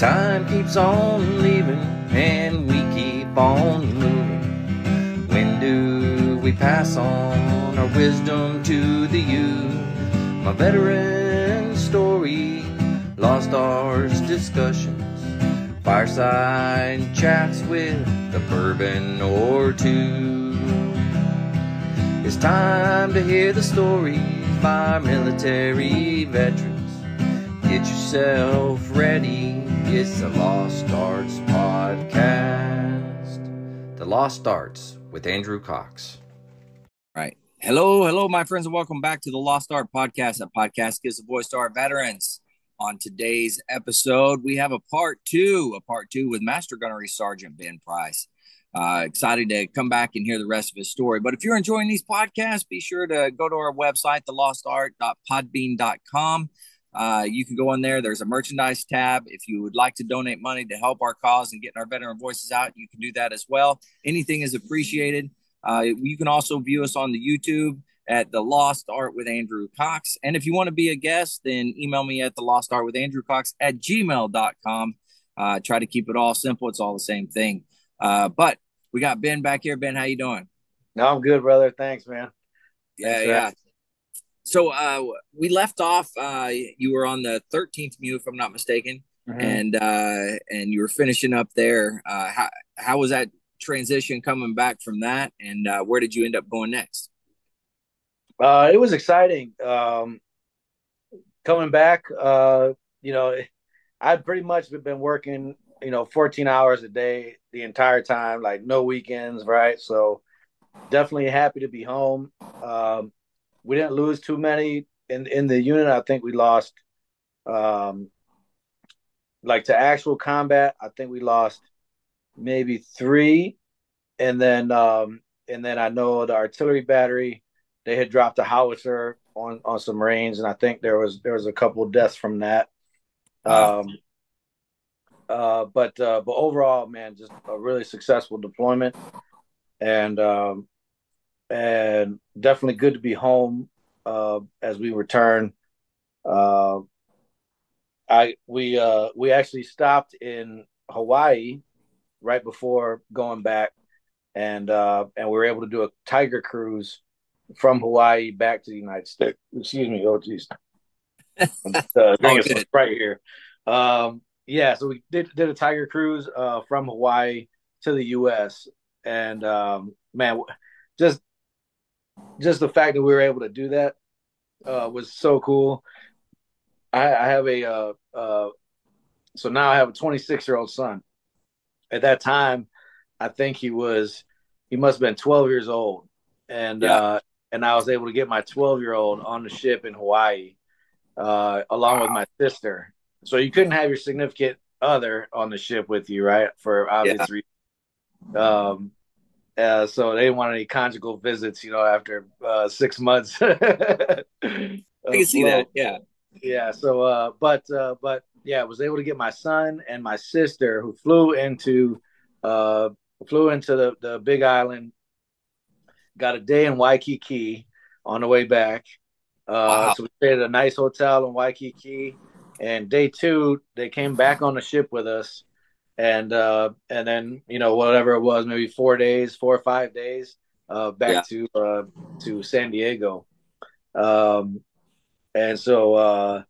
Time keeps on leaving and we keep on moving. When do we pass on our wisdom to the youth? My veteran story, lost arts discussions, fireside chats with a bourbon or two. It's time to hear the stories by our military veterans. Get yourself ready. It's the Lost Arts Podcast. The Lost Arts with Andrew Cox. Right. Hello, my friends, and welcome back to the Lost Art Podcast. A podcast gives a voice to our veterans. On today's episode, we have a part two with Master Gunnery Sergeant Ben Price. Excited to come back and hear the rest of his story. But if you're enjoying these podcasts, be sure to go to our website, thelostart.podbean.com. You can go in there. There's a merchandise tab. If you would like to donate money to help our cause and getting our veteran voices out, you can do that as well. Anything is appreciated. You can also view us on the YouTube at The Lost Art with Andrew Cox. And if you want to be a guest, then email me at thelostartwithandrewcox@gmail.com. Try to keep it all simple. It's all the same thing. But we got Ben back here. Ben, how you doing? No, I'm good, brother. Thanks, man. Yeah. So we left off. You were on the 13th MEU, if I'm not mistaken, and you were finishing up there. How was that transition coming back from that, and where did you end up going next? It was exciting. Coming back, I'd pretty much been working, 14 hours a day the entire time, like no weekends, right? So definitely happy to be home. We didn't lose too many in the unit. I think we lost, to actual combat, I think we lost maybe 3. And then I know the artillery battery, they had dropped a howitzer on some Marines, and I think there was a couple of deaths from that. But overall, man, just a really successful deployment, and definitely good to be home as we return. We actually stopped in Hawaii right before going back, and we were able to do a Tiger cruise from Hawaii back to the United States. Excuse me. Oh, geez. Drinking some Sprite here. So we did a Tiger cruise from Hawaii to the U.S. and man, just the fact that we were able to do that was so cool. I have so now I have a 26-year-old son. At that time, I think he must have been 12 years old, and I was able to get my 12-year-old on the ship in Hawaii along with my sister. So you couldn't have your significant other on the ship with you, right? For obvious reasons. So they didn't want any conjugal visits, after 6 months. I can see that. Yeah. Yeah. So, I was able to get my son and my sister, who flew into the Big Island, got a day in Waikiki on the way back. So we stayed at a nice hotel in Waikiki, and day 2, they came back on the ship with us. And then, whatever it was, maybe 4 or 5 days, back to San Diego. And so,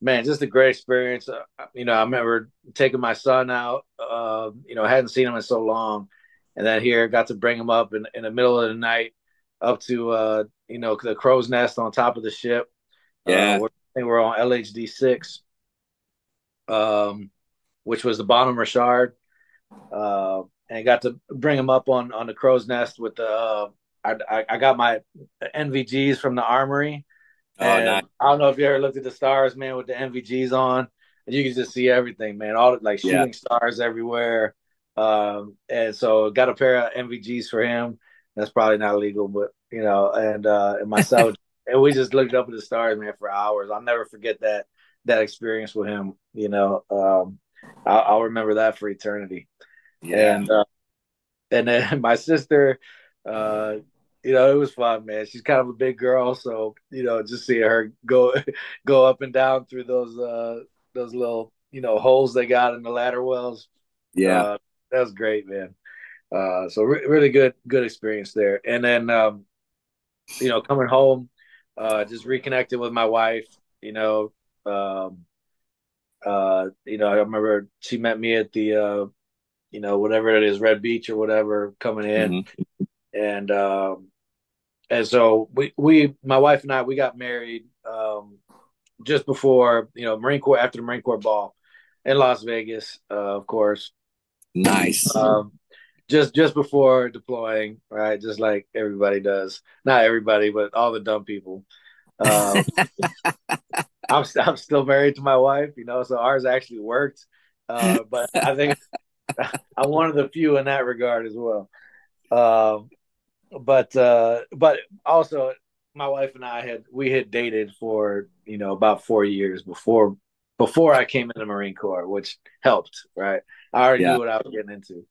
man, just a great experience. I remember taking my son out, hadn't seen him in so long. And then here got to bring him up in the middle of the night up to, the crow's nest on top of the ship. I think we're on LHD 6. Which was the Bonham Richard, and got to bring him up on the crow's nest with the. I got my NVGs from the armory. Nice. I don't know if you ever looked at the stars, man, with the NVGs on, and you can just see everything, man. All the shooting stars everywhere. And so got a pair of NVGs for him. That's probably not legal, but and myself, and we just looked up at the stars, man, for hours. I'll never forget that experience with him. I'll remember that for eternity. Yeah. And then my sister, it was fun, man. She's kind of a big girl, so just seeing her go up and down through those little holes they got in the ladder wells. Yeah. That was great, man. So really good experience there. And then coming home, just reconnected with my wife. Um, I remember she met me at the whatever it is, Red Beach or whatever, coming in, Mm-hmm. and so my wife and I, we got married just before Marine Corps, after the Marine Corps ball in Las Vegas, of course. Nice. Just before deploying, right? Just like everybody does. Not everybody, but all the dumb people. Uh, I'm still married to my wife, so ours actually worked. But I think I'm one of the few in that regard as well. Um, but also my wife and we had dated for about 4 years before I came in the Marine Corps, which helped, right? I already Yeah. knew what I was getting into.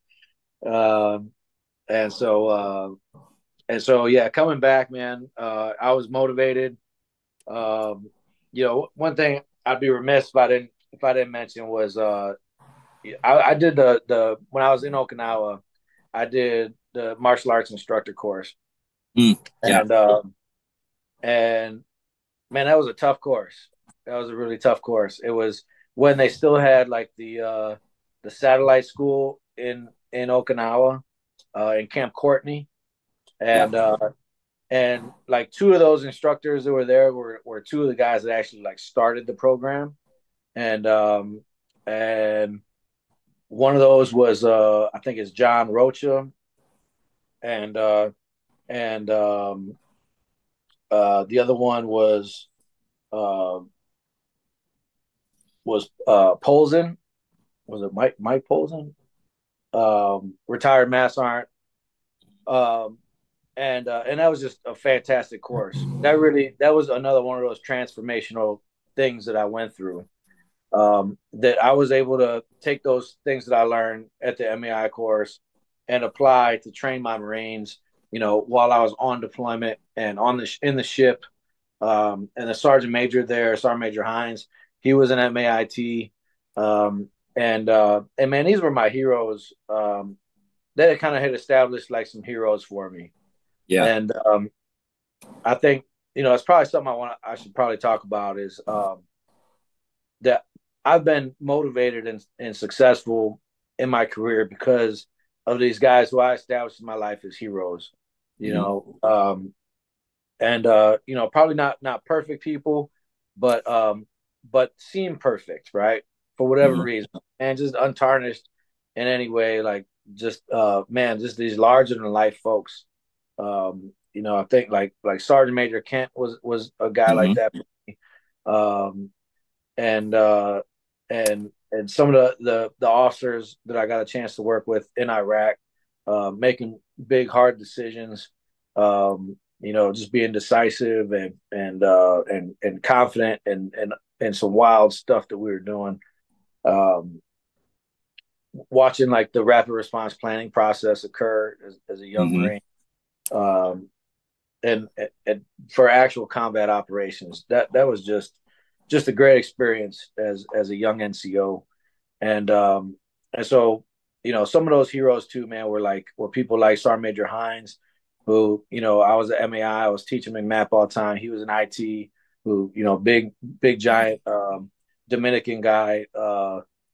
Um, and so yeah, coming back, man, I was motivated. One thing I'd be remiss if I didn't mention was I did the when I was in Okinawa, I did the martial arts instructor course, Yeah. and and man, that was a tough course. That was a really tough course. It was when they still had like the satellite school in Okinawa, in Camp Courtney, Yeah. and like two of those instructors that were there were two of the guys that actually like started the program, and and one of those was I think it's John Rocha, and and the other one uh, was Polzin. Was it Mike Polzin? Retired mass sergeant. Um, and that was just a fantastic course. That was another one of those transformational things that I went through. That I was able to take those things that I learned at the MAI course and apply to train my Marines. While I was on deployment and in the ship, and the sergeant major there, Sergeant Major Hines, he was an MAIT, and man, these were my heroes. They kind of had established like some heroes for me, Yeah. and I think it's probably something I should probably talk about is that I've been motivated and successful in my career because of these guys who I established in my life as heroes. You Mm-hmm. know, and probably not perfect people, but seem perfect, right? For whatever Mm-hmm. reason, and just untarnished in any way, like just man, just these larger than life folks. I think like Sergeant Major Kent was a guy like Mm-hmm. that for me. And and some of the officers that I got a chance to work with in Iraq, making big hard decisions, just being decisive and confident and some wild stuff that we were doing. Um, Watching like the rapid response planning process occur as a young Mm-hmm. Marine, um, and for actual combat operations, that was just a great experience as a young NCO, and so some of those heroes too, man, were people like Sergeant Major Hines, who I was at MAI, I was teaching McMap all the time. He was an IT who big giant Dominican guy,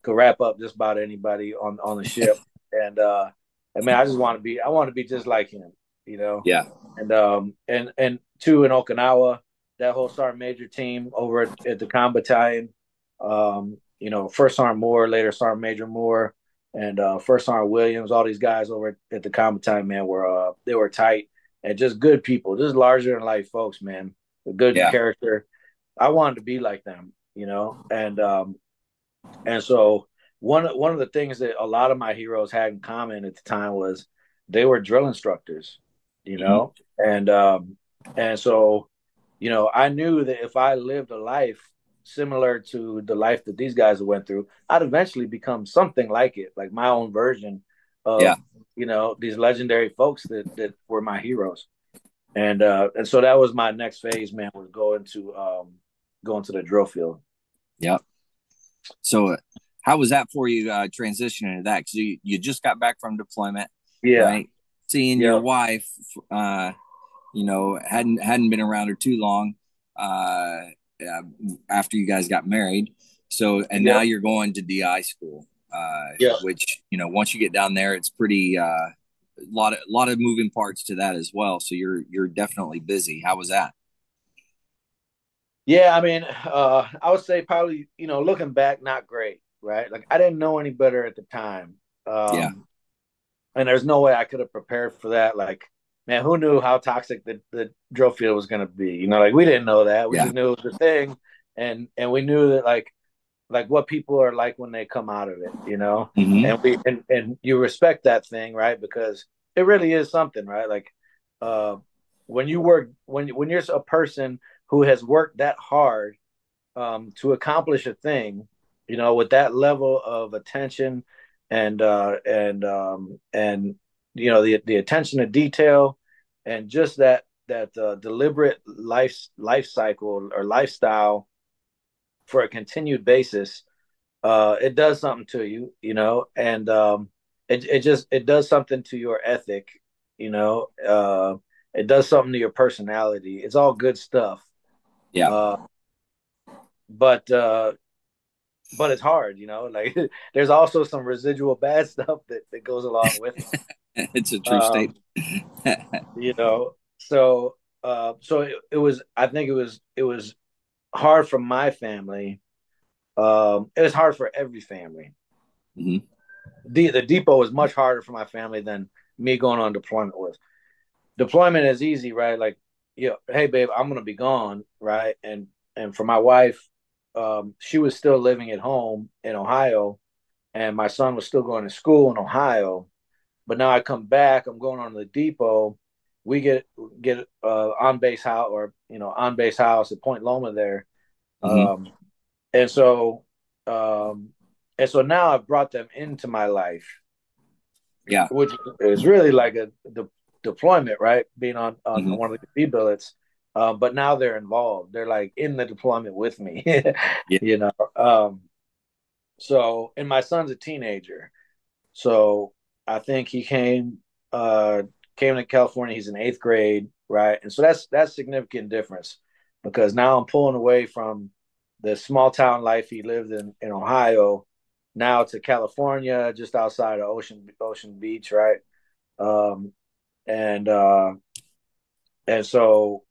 could wrap up just about anybody on the ship, and man, I want to be just like him, you know, Yeah. and two in Okinawa, that whole Sergeant Major team over at the Com Battalion. First Sergeant Moore, later Sergeant Major Moore, and First Sergeant Williams. All these guys over at the Com Battalion, man, were they were tight and just good people, just larger than life folks, man. A good Yeah. character. I wanted to be like them, and so one of the things that a lot of my heroes had in common at the time was they were drill instructors, you Mm-hmm. know, and so I knew that if I lived a life similar to the life that these guys went through, I'd eventually become something like it, like my own version Yeah. of these legendary folks that were my heroes. And so that was my next phase, man, was going to the drill field. Yeah. So how was that for you transitioning to that? Because you just got back from deployment, Yeah. right? Seeing your Yep. wife, hadn't been around her too long uh, after you guys got married. So, and now Yep. you're going to DI school, Yep. which, once you get down there, it's pretty, lot of moving parts to that as well. So you're definitely busy. How was that? Yeah, I mean, I would say probably, looking back, not great, right? Like I didn't know any better at the time. Yeah. And there's no way I could have prepared for that. Like, man, who knew how toxic the drill field was going to be? Like we didn't know that. We Yeah. just knew it was a thing, and we knew that like what people are like when they come out of it. Mm-hmm. And you respect that thing, right? Because it really is something, right? Like, uh, when you work when you're a person who has worked that hard to accomplish a thing, with that level of attention and the attention to detail and just that deliberate life cycle or lifestyle for a continued basis, it does something to you, and it does something to your ethic, you know. It does something to your personality. It's all good stuff. Yeah. Uh, but but it's hard. Like there's also some residual bad stuff that goes along with it. It's a true Um, statement. you know, so it was. I think it was hard for my family. It was hard for every family. Mm-hmm. The depot was much harder for my family than me going on deployment was. Deployment is easy, right? Like, hey babe, I'm gonna be gone, right? And for my wife, she was still living at home in Ohio, and my son was still going to school in Ohio. But now I come back, I'm going on to the depot. We get on base house or on base house at Point Loma there, Mm-hmm. um, and so um, and so now I've brought them into my life, Yeah. which is really like a deployment, right? Being on Mm-hmm. one of the B billets, but now they're involved. They're like in the deployment with me, Yeah. you know. So, and my son's a teenager, so I think he came to California. He's in eighth grade, right? And so that's significant difference because now I'm pulling away from the small town life he lived in Ohio, now to California, just outside of Ocean Beach, right? Um, and uh, and so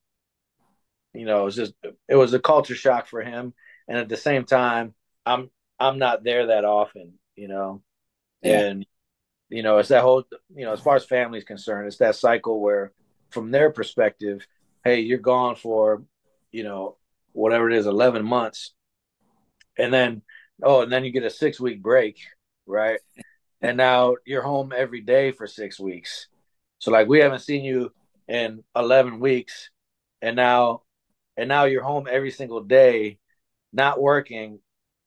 it was a culture shock for him, and at the same time, I'm I'm not there that often. Yeah. And it's that whole, as far as family is concerned, it's that cycle where, from their perspective, hey, you're gone for, you know, whatever it is, 11 months. And then you get a 6 week break, right? And now you're home every day for 6 weeks. So, like, we haven't seen you in 11 weeks. And now you're home every single day, not working,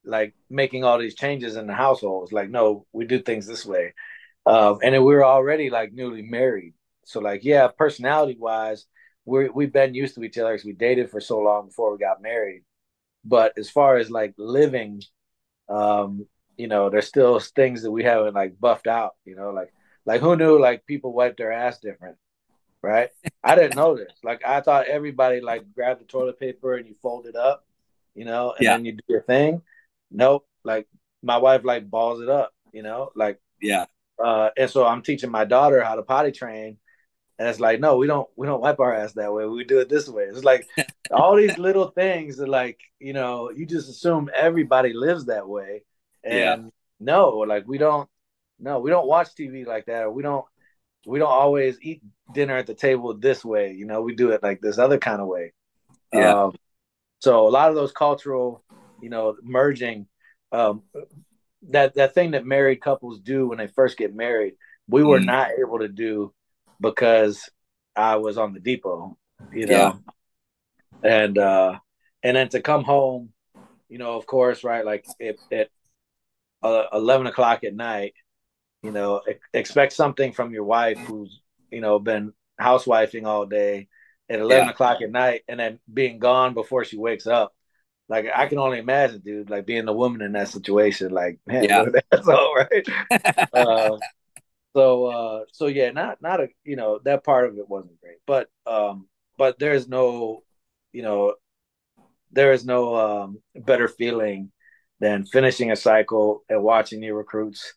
like making all these changes in the household. It's like, no, we do things this way. And then we were already like newly married. So like, yeah, personality wise, we've been used to each other because we dated for so long before we got married. But as far as like living, um, there's still things that we haven't like buffed out. Like who knew like people wipe their ass different, right? I didn't know this. Like I thought everybody like grabbed the toilet paper and you fold it up, and Yeah. then you do your thing. Nope. Like my wife like balls it up, like Yeah. and so I'm teaching my daughter how to potty train, and it's like, no, we don't wipe our ass that way. We do it this way. It's like all these little things that like you just assume everybody lives that way, Yeah. and no, like we don't. No, we don't watch TV like that. Or we don't always eat dinner at the table this way. We do it like this other kind of way. Yeah. Um, so a lot of those cultural, merging, um, that thing that married couples do when they first get married, we were Mm. not able to do because I was on the depot, you Yeah. know, and and then to come home, of course, right, like at 11 o'clock at night, expect something from your wife who's been housewifing all day at 11 Yeah. o'clock at night, and then being gone before she wakes up. like I can only imagine, dude, like being the woman in that situation. Like, man, Yeah. that's all right. Uh, so yeah, not a that part of it wasn't great, but you know there is no better feeling than finishing a cycle and watching your recruits,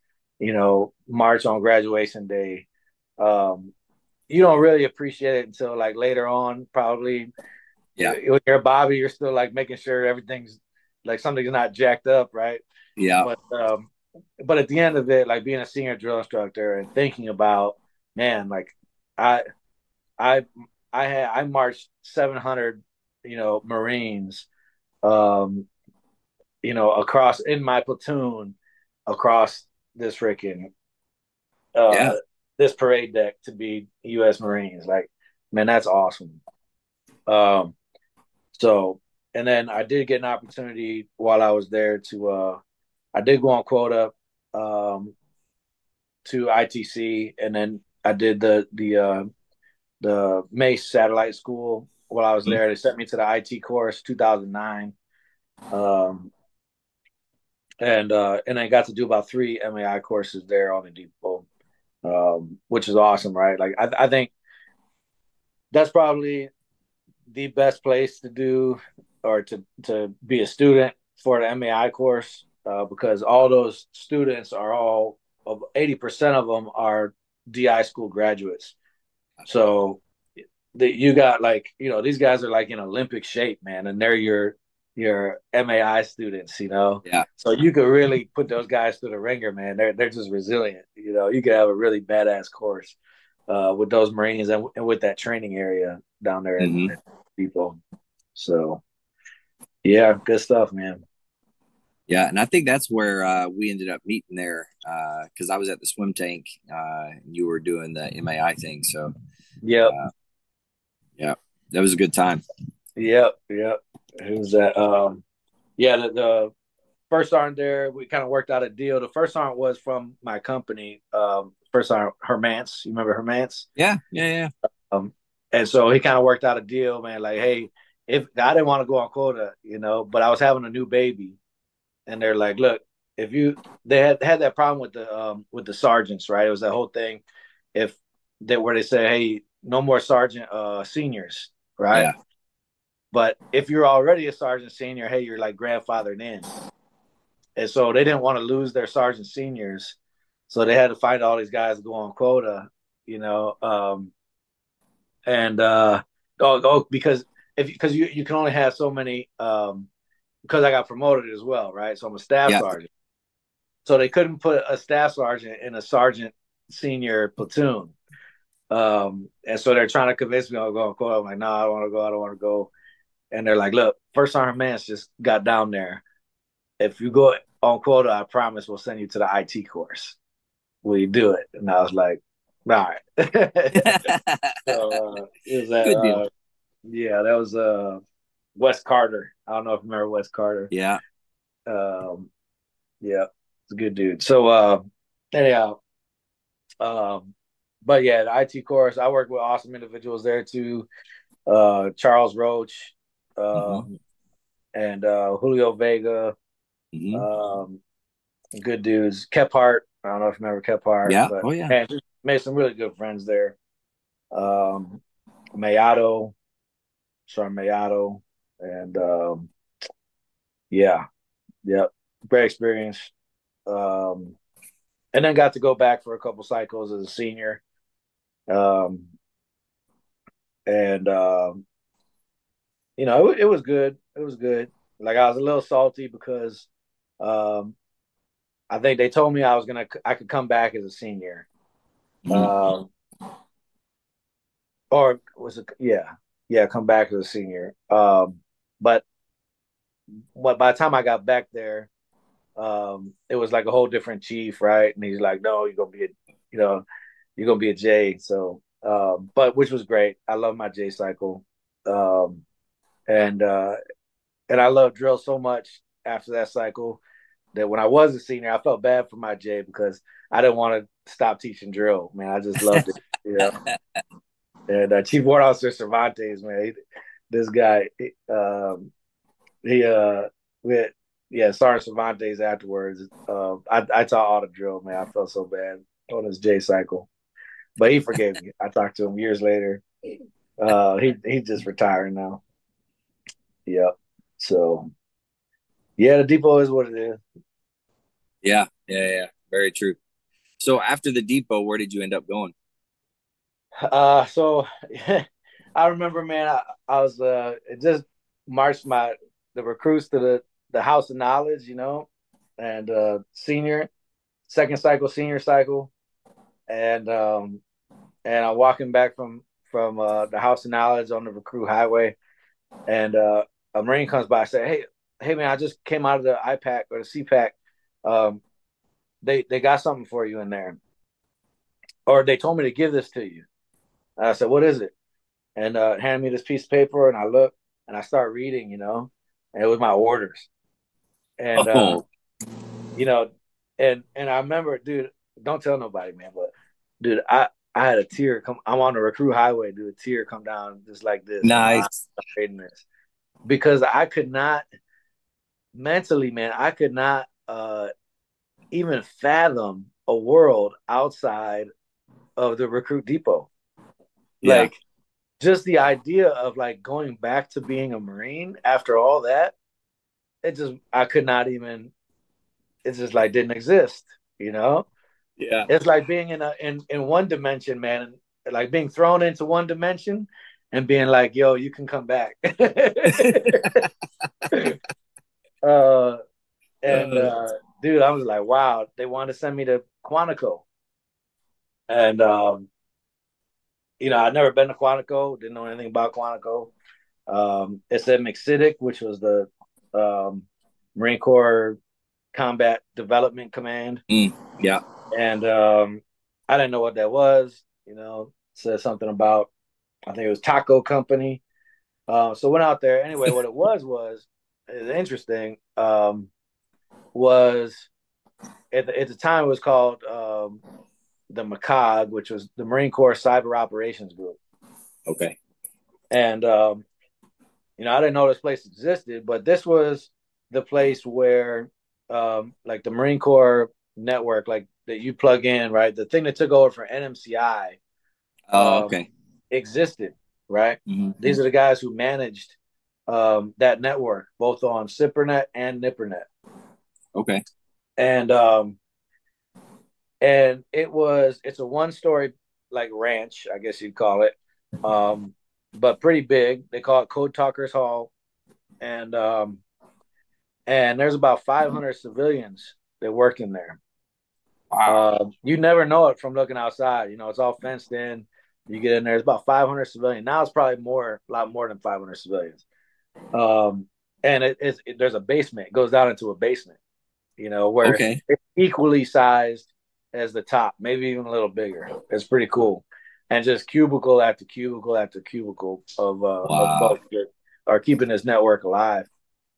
march on graduation day. Um, you don't really appreciate it until like later on, probably. Yeah. When you're a Bobby, you're still like making sure everything's like something's not jacked up, right? Yeah. But at the end of it, like being a senior drill instructor and thinking about, man, like I I I marched 700, Marines, um, across in my platoon across this freaking uh Yeah. this parade deck to be U.S. Marines. Like, man, that's awesome. Um, so and then I did get an opportunity while I was there to I did go on quota um to ITC, and then I did the Mace Satellite School while I was Mhm. there. They sent me to the IT course 2009. Um, and I got to do about 3 MAI courses there on the depot, which is awesome, right? Like I think that's probably the best place to do or to be a student for the MAI course, because all those students are all of 80% of them are DI school graduates. So that you got like these guys are like in Olympic shape, man, and they're your MAI students, Yeah. so you could really put those guys through the ringer, man. They're just resilient, you could have a really badass course with those Marines and with that training area down there Hmm. at Depot. So yeah, good stuff, man. Yeah, and I think that's where we ended up meeting there because I was at the swim tank and you were doing the MAI thing. So, Yep, uh, yeah, that was a good time. yep. Who's that? Yeah, the first sergeant there, we kind of worked out a deal. The first sergeant was from my company. First sergeant Hermance, you remember Hermance? Yeah, yeah, yeah, Um, and so he kind of worked out a deal, man. Like, hey, if I didn't want to go on quota, but I was having a new baby, and they're like, look, if you they had that problem with the sergeants, right? It was that whole thing, if that where they say, hey, no more sergeant seniors, right? yeah, But if you're already a sergeant senior, hey, you're like grandfathered in. And so they didn't want to lose their sergeant seniors. So they had to find all these guys to go on quota, you know. And because you can only have so many because I got promoted as well, right? So I'm a staff yeah, sergeant. So they couldn't put a staff sergeant in a sergeant senior platoon. And so they're trying to convince me I'll go on quota. I'm like, no, I don't want to go, I don't want to go. And they're like, look, first sergeant Mance just got down there. If you go on quota, I promise we'll send you to the IT course. Will you do it? And I was like, all right. So it was good deal. yeah, that was Wes Carter. I don't know if you remember Wes Carter. Yeah, Um, yeah, it's a good dude. So anyhow, um, but yeah, the IT course. I worked with awesome individuals there too. Charles Roach, hmm um, and Julio Vega. hmm Um, good dudes. Kephart. I don't know if you remember Kephart, yeah, but oh yeah, man, just made some really good friends there. Um, Mayato, Sean Mayato, and yeah, yeah, great experience. Um, and then got to go back for a couple cycles as a senior. Um, and it was good. It was good. Like I was a little salty because um, I think they told me I could come back as a senior. hmm Um, or was it yeah, come back as a senior. But by the time I got back there, it was like a whole different chief, right? And he's like, no, you know you're gonna be a J. So but which was great. I love my J cycle. Um and and I love drill so much after that cycle that when I was a senior, I felt bad for my J because I didn't want to stop teaching drill. Man, I just loved it. And Chief Warrant Officer Cervantes, man, this guy, he we had, yeah, Sergeant Cervantes afterwards. I taught all the drill, man. I felt so bad on his J cycle, but he forgave me. I talked to him years later. He just retiring now. Yep. So yeah, the depot is what it is. Yeah. Very true. So after the depot, where did you end up going? So I remember, man, I was it just marched the recruits to the House of Knowledge, and senior, second cycle, senior cycle, and I'm walking back from the House of Knowledge on the recruit highway, and a Marine comes by and say, hey man, I just came out of the IPAC or the CPAC. Um, they got something for you in there, or they told me to give this to you. And I said, what is it? And handed me this piece of paper, and I look and I start reading, and it was my orders, and Oh, you know, and I remember, dude, don't tell nobody, man, but dude, I had a tear come. I'm on the recruit highway, dude, a tear come down just like this, and I'm nice. reading this because I could not mentally, man, I could not even fathom a world outside of the recruit depot, Yeah. like. Just the idea of like going back to being a Marine after all that, I could not even. It just like didn't exist, you know. Yeah. It's like being in one dimension, man, and like being thrown into one dimension and being like, "Yo, you can come back." uh, and Uh, dude, I was like, "Wow!" They wanted to send me to Quantico, and I'd never been to Quantico, didn't know anything about Quantico. It's at MGySgt, which was the um, Marine Corps Combat Development Command, yeah. and I didn't know what that was. Said something about, I think it was Taco Company. So went out there anyway. What it was interesting. Was at the time it was called the McCog, which was the Marine Corps Cyber Operations Group, Okay. and I didn't know this place existed, but this was the place where, like the Marine Corps network, like that you plug in, right? The thing that took over for NMCI Oh, okay. existed, right? Mm-hmm. These are the guys who managed that network, both on SIPRNet and NIPRNet, Okay. and it's a one-story like ranch, I guess you'd call it, but pretty big. They call it Code Talkers Hall, and there's about 500 civilians that work in there. Wow. You never know it from looking outside. It's all fenced in. You get in there, it's about 500 civilians. Now it's probably a lot more than 500 civilians. And there's a basement. It goes down into a basement. Where Okay. it's equally sized as the top, maybe even a little bigger. It's pretty cool, and just cubicle after cubicle after cubicle of Wow. folks that are keeping this network alive.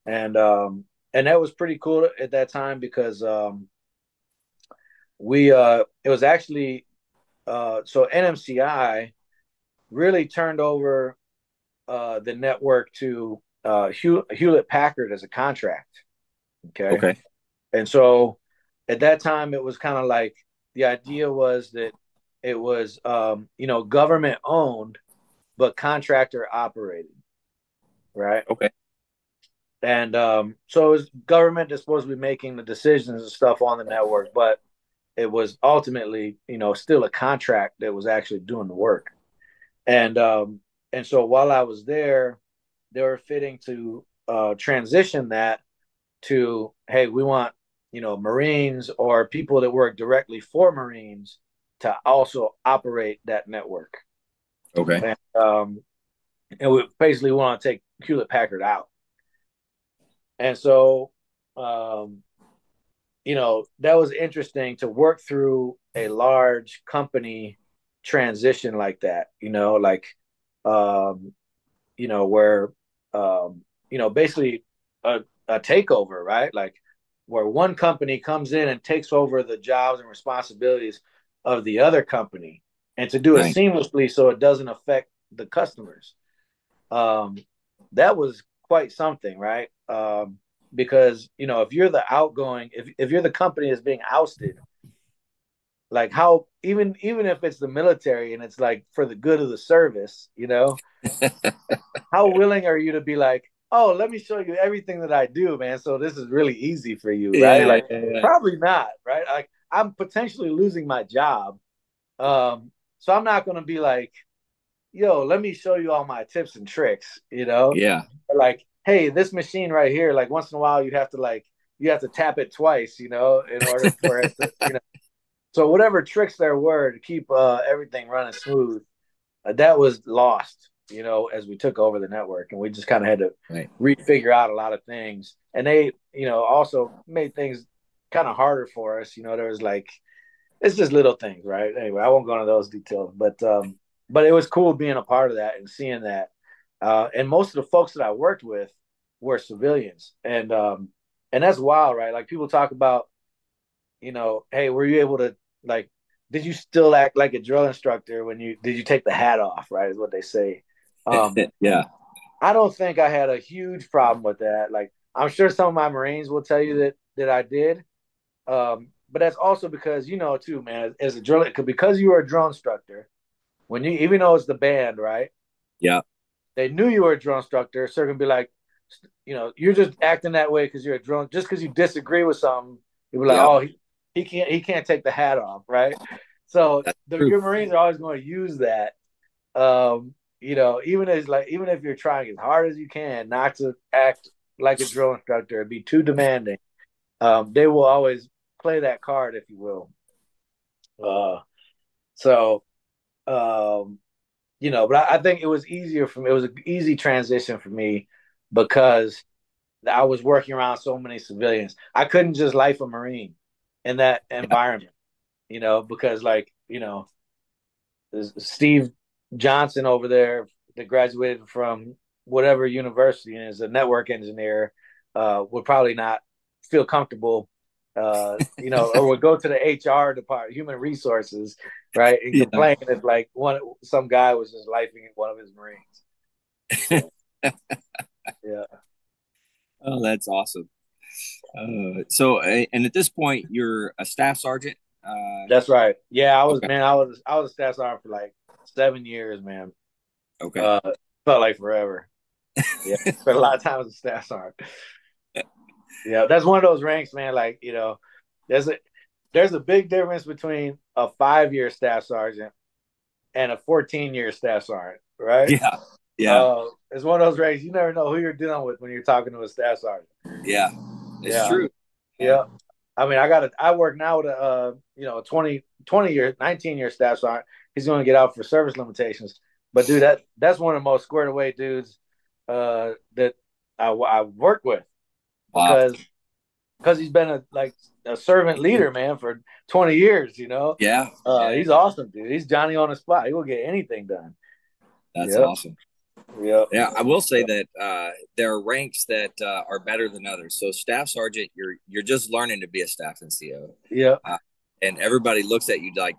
And that was pretty cool at that time because we it was actually so NMCI really turned over the network to Hewlett Packard as a contract. Okay, Okay. and so at that time it was kind of like the idea was that it was government owned but contractor operated, right? Okay. And so it was government that's supposed to be making the decisions and stuff on the network, but it was ultimately, still a contract that was actually doing the work. And so while I was there, they were fitting to transition that to, hey, we want, Marines or people that work directly for Marines to also operate that network. Okay. And we basically want to take Hewlett Packard out. And so, that was interesting to work through a large company transition like that, like, where, basically a takeover, right? Like where one company comes in and takes over the jobs and responsibilities of the other company and to do it Nice. seamlessly so it doesn't affect the customers. Um, that was quite something, right? because if you're the outgoing, if you're the company that's being ousted, like how even if it's the military and it's like for the good of the service, how willing are you to be like, oh, let me show you everything that I do, man, so this is really easy for you, right? Yeah, Like, probably not, right? Like, I'm potentially losing my job, so I'm not going to be like, yo, let me show you all my tips and tricks, yeah, Or like, hey, this machine right here, like once in a while you have to tap it twice, in order for it to, so whatever tricks there were to keep everything running smooth, that was lost, as we took over the network, and we just kind of had to right. refigure out a lot of things. And they, also made things kind of harder for us. There was like, it's just little things, right? Anyway, I won't go into those details, but it was cool being a part of that and seeing that. And most of the folks that I worked with were civilians, and that's wild, right? Like, people talk about, hey, were you able to, like, did you still act like a drill instructor when did you take the hat off, right? Is what they say. Yeah, I don't think I had a huge problem with that. Like, I'm sure some of my Marines will tell you that I did. But that's also because, too, man, as a drill, because you were a drill instructor, when you, even though it's the band, right? yeah, They knew you were a drill instructor, so they're gonna be like, you're just acting that way because you're a drill. Just because you disagree with something, you be like, yeah. oh, he can't take the hat off, right? So That's true. your Marines are always going to use that. Even if you're trying as hard as you can not to act like a drill instructor and be too demanding, they will always play that card, if you will. So, but I think it was easier for me. It was an easy transition for me because I was working around so many civilians. I couldn't just life a Marine in that Yeah, environment, because like, Steve Johnson over there that graduated from whatever university and is a network engineer, would probably not feel comfortable, or would go to the HR department, human resources, right, and yeah. complain if like some guy was just lifing one of his Marines. So, yeah, Oh, that's awesome. And at this point, you're a staff sergeant. that's right. Yeah, I was, Okay, man, I was a staff sergeant for like 7 years, man. okay. Uh, felt like forever. Yeah, spent a lot of time as a staff sergeant. Yeah, that's one of those ranks, man. Like, there's a there's a big difference between a 5 year staff sergeant and a 14-year staff sergeant, right? Yeah, yeah, It's one of those ranks you never know who you're dealing with when you're talking to a staff sergeant. yeah. It's Yeah, true. Yeah, yeah. I mean, I work now with a 20 year, 19-year staff sergeant. He's going to get out for service limitations. But dude, that's one of the most squared away dudes that I worked with, wow. because he's been a servant leader, man, for 20 years, Yeah, yeah. He's awesome, dude. He's Johnny on the spot. He will get anything done. That's Yep. awesome. Yep. Yeah, I will say that there are ranks that are better than others. So staff sergeant, you're just learning to be a staff NCO, Yep. and everybody looks at you like,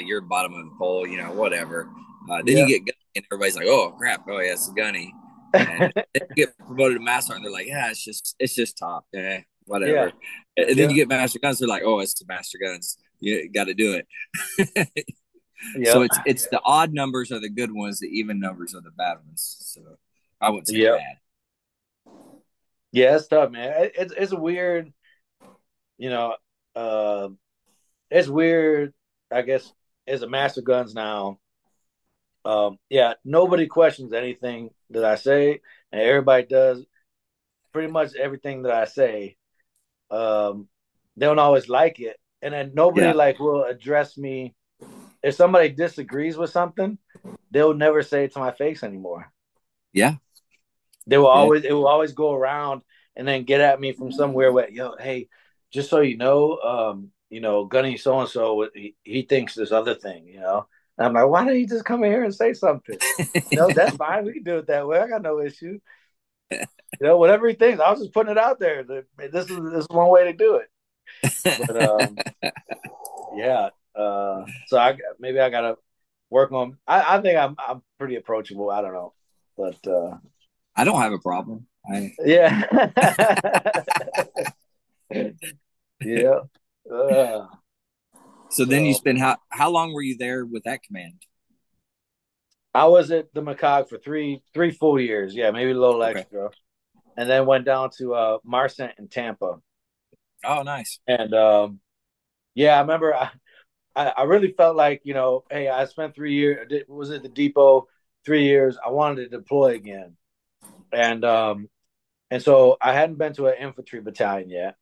you're bottom of the pole, whatever. Then you Yep. get gunny, and everybody's like, oh crap, oh yeah, it's gunny. And then you get promoted to master, and they're like, yeah, it's just top, Yeah. whatever. And then Yep. you get master guns, they're like, oh, it's the master guns. You got to do it. So Yep. it's the odd numbers are the good ones, the even numbers are the bad ones. So I wouldn't say Yep. bad. Yeah, it's tough, man. It's weird, you know. Uh, it's weird. I guess as a master guns now, yeah, nobody questions anything that I say, and everybody does pretty much everything that I say. Um, they don't always like it, and then nobody Yeah, like will address me if somebody disagrees with something. They'll never say it to my face anymore. yeah, They will yeah, always it will always go around and then get at me from somewhere where, yo, hey, just so Gunny so and so, he thinks this other thing, And I'm like, why don't you just come in here and say something? That's fine. We can do it that way. I got no issue. Whatever he thinks, I was just putting it out there. This is one way to do it. But yeah. So maybe I gotta work on. I think I'm pretty approachable. I don't know, but I don't have a problem. Yeah. Yeah. So then you So spent how long were you there with that command? I was at the McCog for three full years. Yeah, maybe a little Okay. extra. And then went down to Marcent in Tampa. Oh, nice. And yeah, I remember I really felt like, hey, I spent 3 years, was at the depot 3 years. I wanted to deploy again. And so I hadn't been to an infantry battalion yet.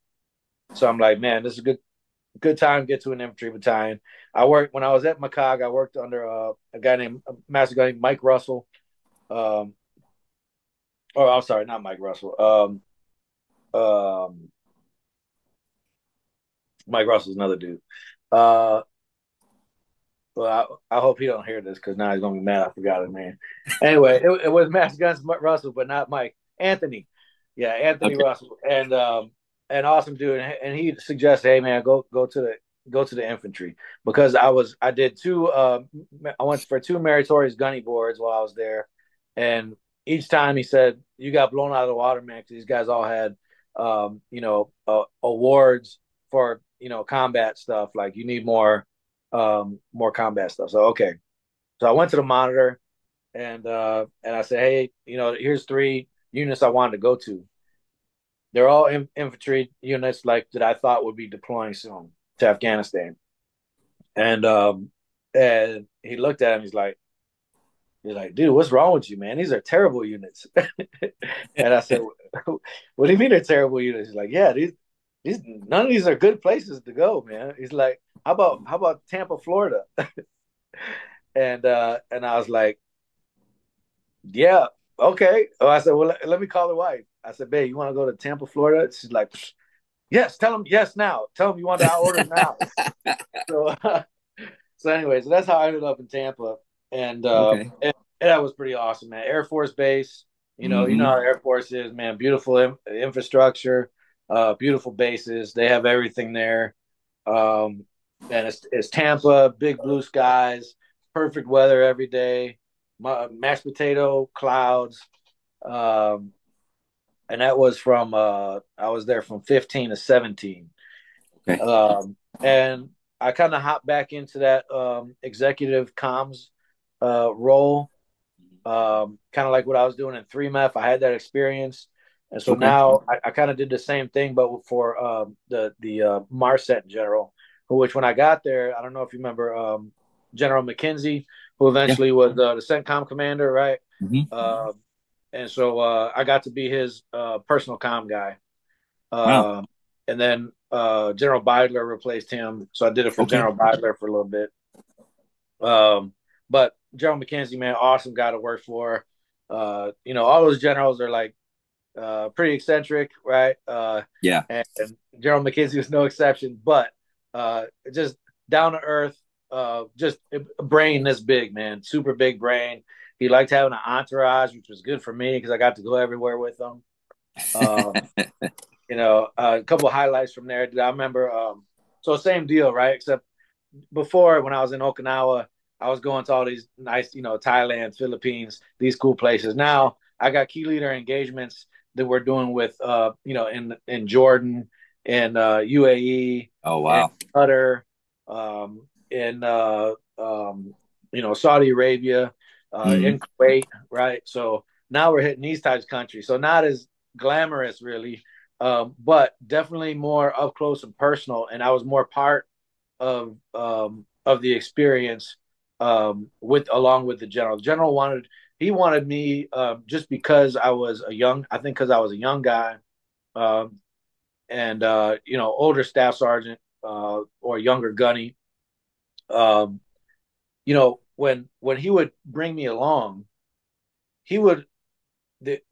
So I'm like, man, this is a good time to get to an infantry battalion. I worked when I was at McCog. I worked under a guy named Master Guy named Mike Russell. Or I'm sorry, not Mike Russell. Um, Mike Russell's another dude. Uh, well, I hope he don't hear this because now he's gonna be mad. I forgot his name. Anyway, it was Master Guns Russell, but not Mike. Anthony. Yeah, Anthony Okay. Russell, and awesome dude. And he suggested, hey man, go to the infantry because I did two. I went for two meritorious gunny boards while I was there, and each time he said, "You got blown out of the water, man." Because these guys all had, awards for combat stuff. Like you need more combat stuff. So okay, so I went to the monitor and I said, hey, here's 3 units I wanted to go to. They're all infantry units like that I thought would be deploying soon to Afghanistan. And he looked at him. He's like, dude, what's wrong with you, man? These are terrible units. And I said, what do you mean they're terrible units? He's like, yeah, these none of these are good places to go, man. He's like, how about Tampa, Florida? And I was like, yeah, okay. Oh, I said, well, let me call the wife. I said, babe, you want to go to Tampa, Florida? She's like, yes, tell him yes now. Tell him you want our orders now. So, so anyway, so that's how I ended up in Tampa, and Okay. that was pretty awesome, man. Air Force Base, you know Mm-hmm. how Air Force is, man. Beautiful infrastructure, beautiful bases. They have everything there, um, and it's Tampa, big blue skies, perfect weather every day, mashed potato clouds, um, and that was from I was there from 15 to 17. Okay. And I kind of hopped back into that executive comms role, kind of like what I was doing in 3MEF. I had that experience, and so Okay. now I kind of did the same thing, but for the Marset in general. Which when I got there, I don't know if you remember General McKenzie, who Yeah. eventually was the CENTCOM commander, right? Mm-hmm. Uh, and so I got to be his personal comm guy. Wow. Uh, and then General Beidler replaced him, so I did it for Okay. General Beidler for a little bit. But General McKenzie, man, awesome guy to work for. All those generals are like pretty eccentric, right? Yeah. And General McKenzie was no exception, but just down to earth, just a brain this big, man, super big brain. He liked having an entourage, which was good for me because I got to go everywhere with him. Um, a couple of highlights from there. I remember, so same deal, right? Except before when I was in Okinawa, I was going to all these nice, Thailand, Philippines, these cool places. Now I got key leader engagements that we're doing with, in Jordan, in UAE, Oh, in wow. Qatar, in Saudi Arabia, Mm-hmm. in Kuwait, right? So now we're hitting these types of countries. So not as glamorous, really, but definitely more up close and personal. And I was more part of the experience with along with the general. The general wanted me just because I think because I was a young guy, um, and older staff sergeant or younger gunny. Um, when he would bring me along, he would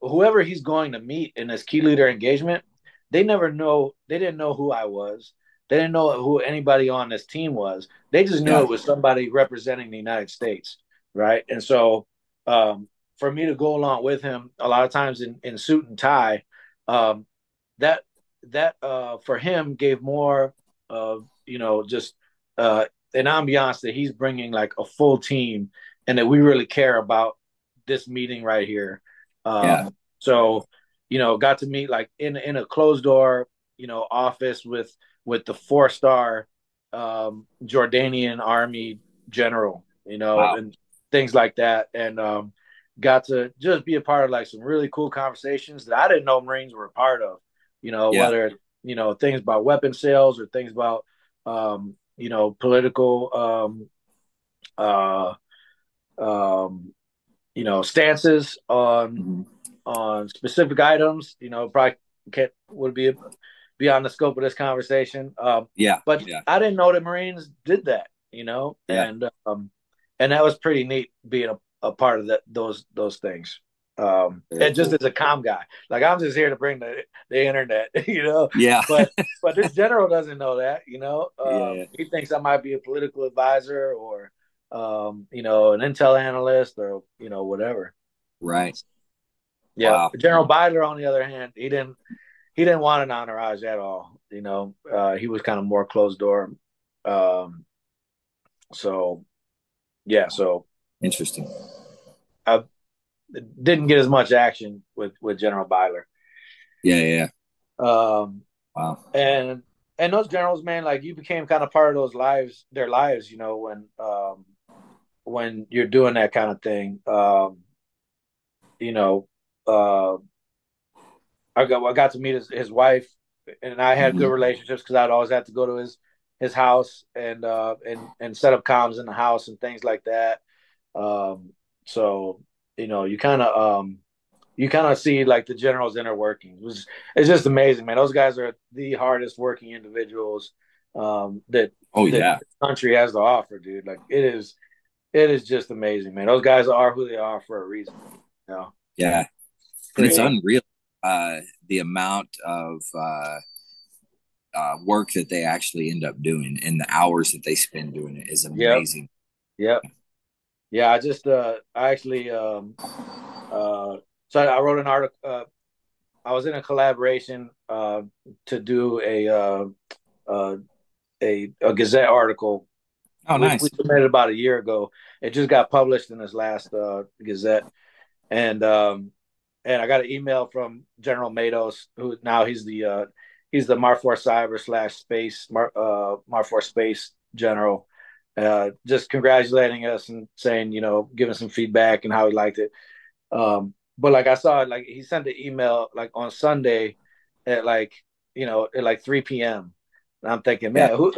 whoever he's going to meet in this key leader engagement, they didn't know who I was. They didn't know who anybody on this team was. They just knew Yeah. it was somebody representing the United States, right? And so for me to go along with him a lot of times in suit and tie, um, that for him gave more of just an ambiance that he's bringing like a full team and that we really care about this meeting right here. Yeah. So got to meet like in a closed door, office with the 4-star Jordanian army general, Wow. and things like that. And got to just be a part of like some really cool conversations that I didn't know Marines were a part of, Yeah. whether, things about weapon sales or things about, political, uh, um, stances Hmm. on specific items. Probably can't would be beyond the scope of this conversation. Yeah. But Yeah. I didn't know the Marines did that. Yeah. And that was pretty neat being a part of those things. Very And just cool. as a comm guy, like I'm just here to bring the internet, Yeah. but this general doesn't know that, Yeah. he thinks I might be a political advisor or, an intel analyst or, whatever. Right. Yeah. Wow. General Bidler, on the other hand, he didn't want an entourage at all. He was kind of more closed door. Um, so yeah, so Interesting. I didn't get as much action with General Bidler. Yeah. Yeah. Um, Wow. and those generals, man, like you became kind of part of their lives, when you're doing that kind of thing. You know, uh, I got to meet his wife, and I had good Hmm. relationships because I'd always have to go to his house and set up comms in the house and things like that. So you kind of see like the general's inner workings. It's just amazing, man. Those guys are the hardest working individuals that Oh that yeah. the country has to offer, dude. Like it is just amazing, man. Those guys are who they are for a reason. You know, Yeah. And it's pretty neat. unreal, the amount of work that they actually end up doing and the hours that they spend doing it is Yep, amazing. yep. Yeah, I actually so I wrote an article. I was in a collaboration to do uh, a Gazette article. Oh, We nice. submitted about a year ago. It just got published in this last Gazette, and I got an email from General Matos, who now he's the Marfor Cyber slash Space Marfor Space General. Just congratulating us and saying, giving some feedback and how he liked it. But like I saw, like he sent the email like on Sunday at 3 p.m. And I'm thinking, Yeah. man, who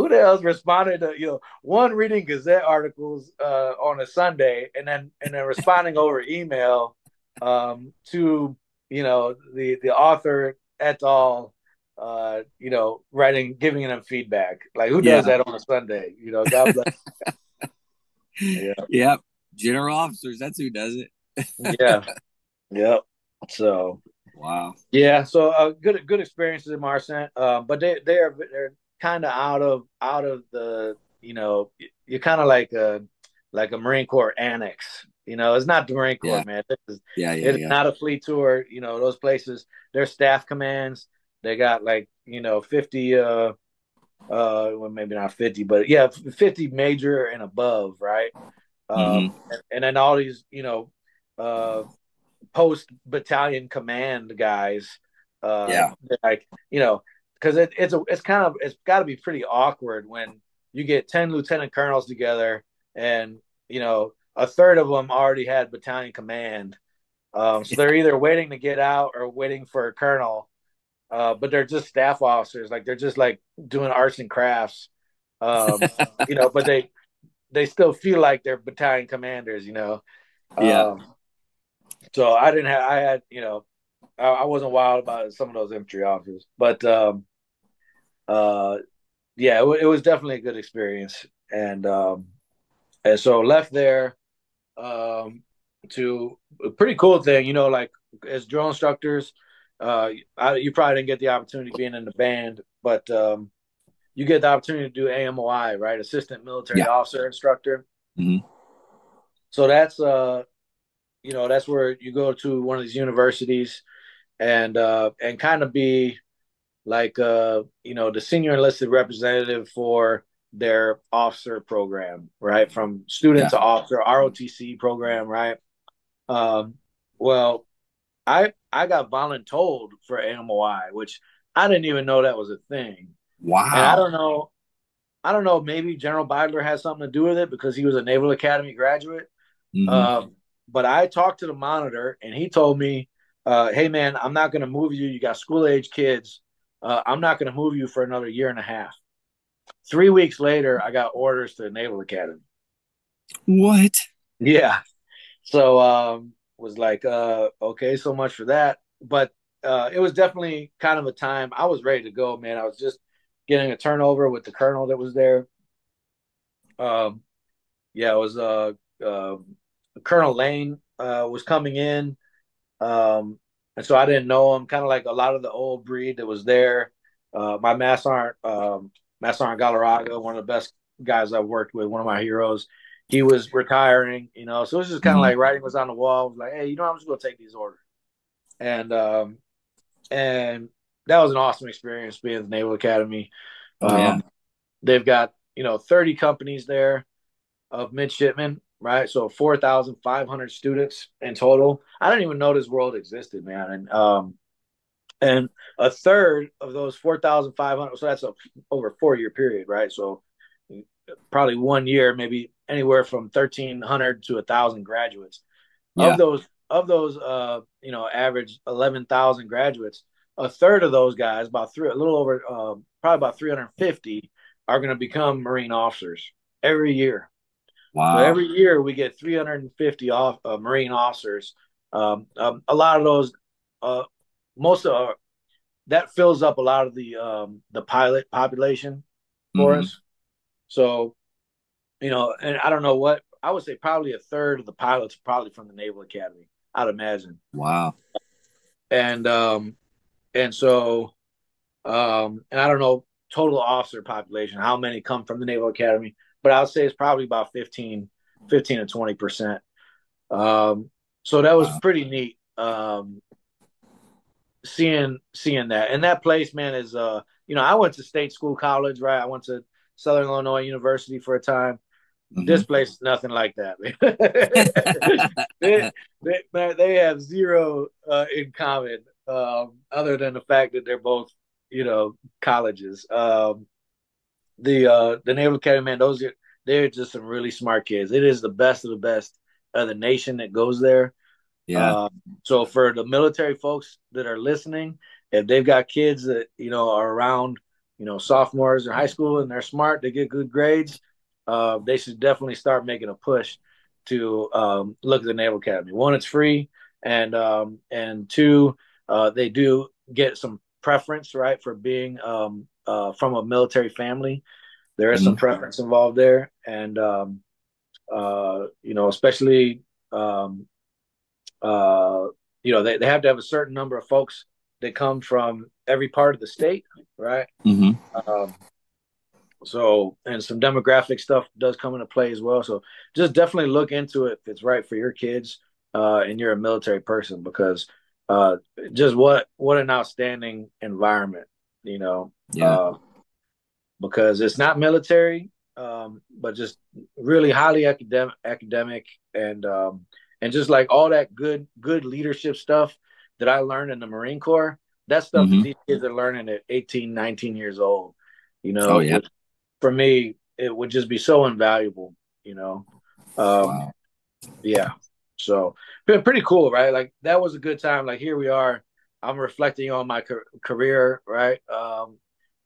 the hell's responded to one reading Gazette articles on a Sunday and then responding over email to the author et al. Writing, giving them feedback. Like who does Yeah. that on a Sunday? God bless. Yeah, Yep. General officers, that's who does it. yeah, yeah. So Wow. yeah, so good experiences in Marcent, but they're kind of out of the you're kind of like a Marine Corps annex. It's not the Marine Corps, Yeah. man. Yeah. Yeah. It is Yeah. not a fleet tour. Those places, they're staff commands. They got like 50 well maybe not 50, but yeah, 50 major and above, right? Hmm. And then all these uh post battalion command guys Yeah. like because it's got to be pretty awkward when you get 10 lieutenant colonels together and a third of them already had battalion command, so they're either waiting to get out or waiting for a colonel, but they're just staff officers, like they're just like doing arts and crafts, but they still feel like they're battalion commanders. Yeah. um, so I didn't have I had I wasn't wild about some of those infantry officers, but uh, yeah, it was definitely a good experience, and so left there um, to a pretty cool thing, like as drill instructors. You probably didn't get the opportunity being in the band, but you get the opportunity to do AMOI, right? Assistant Military Yeah. Officer Instructor. Hmm. So that's where you go to one of these universities and kind of be like the senior enlisted representative for their officer program, right? From student Yeah. to officer, ROTC program, right? Um, well, I I got voluntold for AMOI, which I didn't even know that was a thing. And Wow. I don't know, maybe General Beidler has something to do with it because he was a Naval Academy graduate. Mm-hmm. But I talked to the monitor, and he told me, "Hey, man, I'm not going to move you. You got school age kids. I'm not going to move you for another year and a half." 3 weeks later, I got orders to the Naval Academy. What? Yeah. So was like, okay, so much for that. But it was definitely kind of a time I was ready to go, man. I was just getting a turnover with the colonel that was there. Um, yeah, it was uh, Colonel Lane was coming in, and so I didn't know him. Kind of like a lot of the old breed that was there. My Mass Sergeant Galarraga, one of the best guys I've worked with, one of my heroes. He was retiring, so it was just kind of Mm-hmm. like writing was on the wall. Was like, hey, I'm just gonna take these orders, and that was an awesome experience being at the Naval Academy. Oh yeah. They've got 30 companies there of midshipmen, right? So 4,500 students in total. I didn't even know this world existed, man. And a third of those 4,500, so that's over a 4 year period, right? So probably 1 year, maybe anywhere from 1,300 to 1,000 graduates. Yeah. Of those, average 11,000 graduates, a third of those guys, a little over, probably about 350, are going to become Marine officers every year. So Wow. every year we get 350 Marine officers. A lot of those, uh, most of that fills up a lot of the pilot population for Mm-hmm. us. So and I don't know what I would say. Probably a third of the pilots probably from the Naval Academy, I'd imagine. Wow. And and so and I don't know total officer population how many come from the Naval Academy, but I would say it's probably about 15 to 20%. So that was Wow. pretty neat. Seeing that, and that place, man, is I went to state school college, right? I went to Southern Illinois University for a time. Mm-hmm. This place is nothing like that, man. they have zero in common, other than the fact that they're both colleges. The Naval Academy, man, they're just some really smart kids. It is the best of the best of the nation that goes there. Yeah. Uh, so for the military folks that are listening, if they've got kids that are around, sophomores in high school and they're smart, they get good grades, they should definitely start making a push to look at the Naval Academy. One, it's free, and two, they do get some preference, right, for being from a military family. There is some Mm-hmm. preference involved there, and especially. Uh, they have to have a certain number of folks that come from every part of the state, right? Mm-hmm. Um, and some demographic stuff does come into play as well. So just definitely look into it if it's right for your kids and you're a military person, because just what an outstanding environment, you know, Yeah. uh, because it's not military, but just really highly academic, and just like all that good leadership stuff that I learned in the Marine Corps. That stuff that Mm-hmm. these kids are learning at 18, 19 years old, Oh yeah. which for me it would just be so invaluable. You know, um, Wow. yeah. So been pretty cool, right? Like that was a good time. Like here we are. I'm reflecting on my career, right?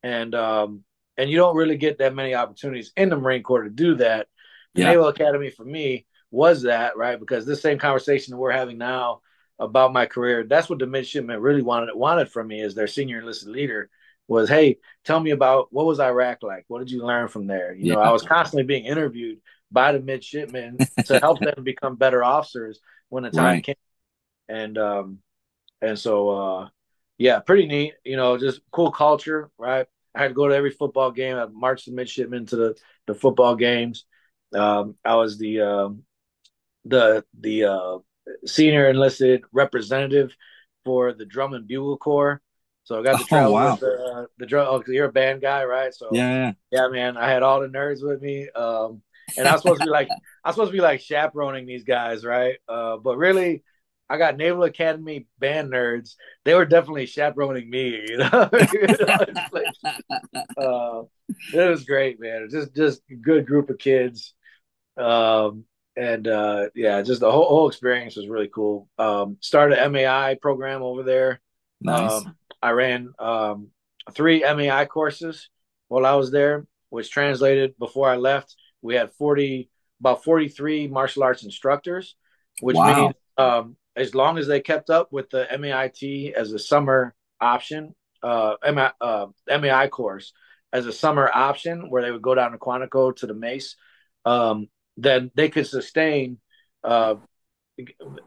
And um, and you don't really get that many opportunities in the Marine Corps to do that. The Yeah. Naval Academy for me was that, right? Because this same conversation that we're having now about my career, that's what the midshipmen really wanted from me as their senior enlisted leader was, hey, tell me about what was Iraq like? What did you learn from there? I Yeah. was constantly being interviewed by the midshipmen to help them become better officers when the time Right. came. And so yeah, pretty neat. Just cool culture, right? I had to go to every football game. I marched the midshipmen to the football games. I was the senior enlisted representative for the drum and bugle corps. So I got to Oh travel wow. with the drum. Oh, 'cause you're a band guy, right? So Yeah. Yeah. yeah, man, I had all the nerds with me, and I was supposed to be like chaperoning these guys, right? But really, I got Naval Academy band nerds. They were definitely chaperoning me. It's like, uh, it was great, man. Just a good group of kids. And yeah, just the whole experience was really cool. Started an MAI program over there. Nice. I ran 3 MAI courses while I was there, which translated before I left. We had about 43 martial arts instructors, which means Wow. as long as they kept up with the MAIT as a summer option, MAI course as a summer option, where they would go down to Quantico to the Mace, um, then they could sustain uh,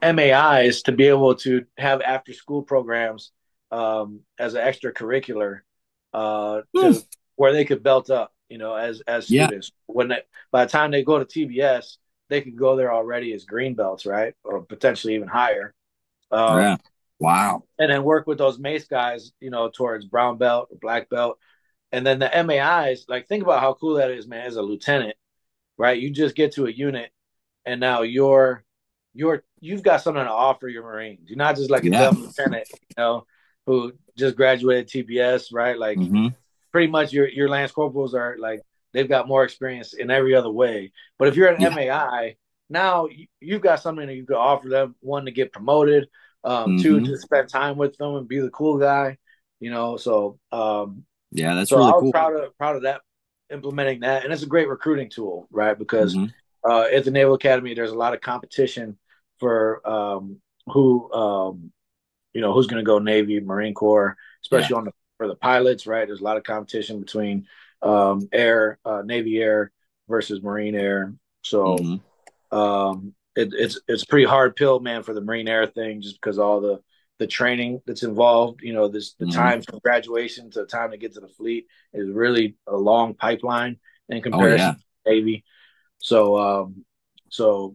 MAIs to be able to have after school programs as an extracurricular to where they could belt up, as Yeah. students. By the time they go to TBS, they could go there already as green belts, right, or potentially even higher. Yeah. Um, Wow. and then work with those Mace guys, towards brown belt or black belt. And then the MAIs, like think about how cool that is, man. As a lieutenant, right? You just get to a unit, and now you've got something to offer your Marines. You're not just like a Yeah. dumb lieutenant, who just graduated TBS, right? Like Mm-hmm. pretty much your lance corporals are like they've got more experience in every other way. But if you're an Yeah. MAI, now you've got something that you could offer them. One, to get promoted. Two, Mm-hmm. to spend time with them and be the cool guy. Yeah, that's So really I was cool. proud of that, implementing that, and it's a great recruiting tool, right? Because Mm-hmm. at the Naval Academy, there's a lot of competition for who who's going to go Navy, Marine Corps, Yeah. especially for the pilots, right? There's a lot of competition between Navy Air versus Marine Air. So Mm-hmm. it's a pretty hard pill, man, for the Marine Air thing, just because all the training that's involved. The Mm-hmm. time from graduation to the time to get to the fleet is really a long pipeline in Oh comparison yeah. to the Navy. So